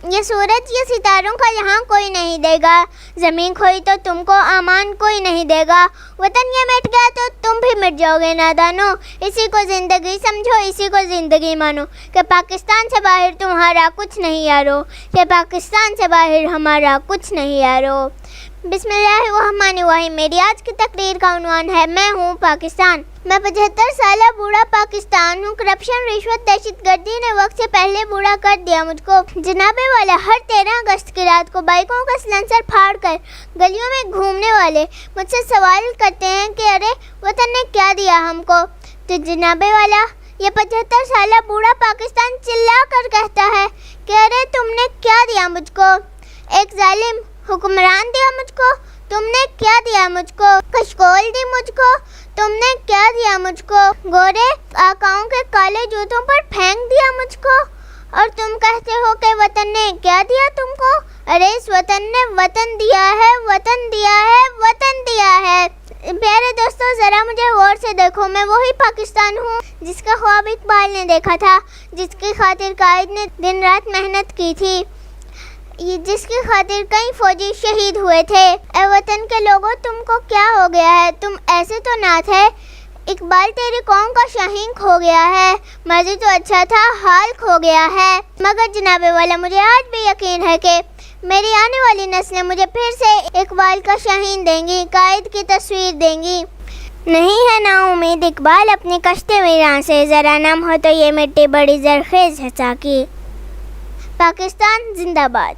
یہ سورج یہ ستاروں کا یہاں کوئی نہیں دے گا، زمین کھوئی تو تم کو امان کوئی نہیں دے گا، وطن یہ مٹ گیا تو تم بھی مٹ جاؤ گے نادانو، اسی کو زندگی سمجھو، اسی کو زندگی مانو، کہ پاکستان سے باہر تمہارا کچھ نہیں یارو، کہ پاکستان سے باہر ہمارا کچھ نہیں یارو۔ بسم اللہ الرحمن الرحیم۔ میری آج کی تقریر کا عنوان ہے میں ہوں پاکستان۔ میں 75 سالہ بوڑھا پاکستان ہوں۔ کرپشن، رشوت، دہشت گردی نے وقت سے پہلے بوڑھا کر دیا مجھ کو۔ جناب والا، ہر 13 اگست کی رات کو بائکوں کا سلنسر پھاڑ کر گلیوں میں گھومنے والے مجھ سے سوال کرتے ہیں کہ ارے وطن نے کیا دیا ہم کو؟ تو جناب والا، یہ 75 سالہ بوڑھا پاکستان چلا کر کہتا ہے کہ ارے تم نے کیا دیا مجھ کو؟ ایک ظالم حکمران دیا مجھ کو، تم نے کیا دیا مجھ کو؟ کشکول دی مجھ کو، تم نے کیا دیا مجھ کو؟ گورے آقاؤں کے کالے جوتوں پر پھینک دیا مجھ کو، اور تم کہتے ہو کہ وطن نے کیا دیا تم کو؟ ارے اس وطن نے وطن دیا ہے، وطن دیا ہے، وطن دیا ہے۔ پیارے دوستو، ذرا مجھے غور سے دیکھو، میں وہی پاکستان ہوں جس کا خواب اقبال نے دیکھا تھا، جس کی خاطر قائد نے دن رات محنت کی تھی، جس کی خاطر کئی فوجی شہید ہوئے تھے۔ اے وطن کے لوگوں، تم کو کیا ہو گیا ہے؟ تم ایسے تو نہ تھے۔ اقبال تیری قوم کا شاہین کھو گیا ہے، ماضی تو اچھا تھا، حال کھو گیا ہے۔ مگر جناب والا، مجھے آج بھی یقین ہے کہ میری آنے والی نسلیں مجھے پھر سے اقبال کا شاہین دیں گی، قائد کی تصویر دیں گی۔ نہیں ہے نا امید اقبال اپنی کشتے ویراں سے، ذرا نم ہو تو یہ مٹی بڑی زرخیز ہے ساقی۔ پاکستان زندہ باد۔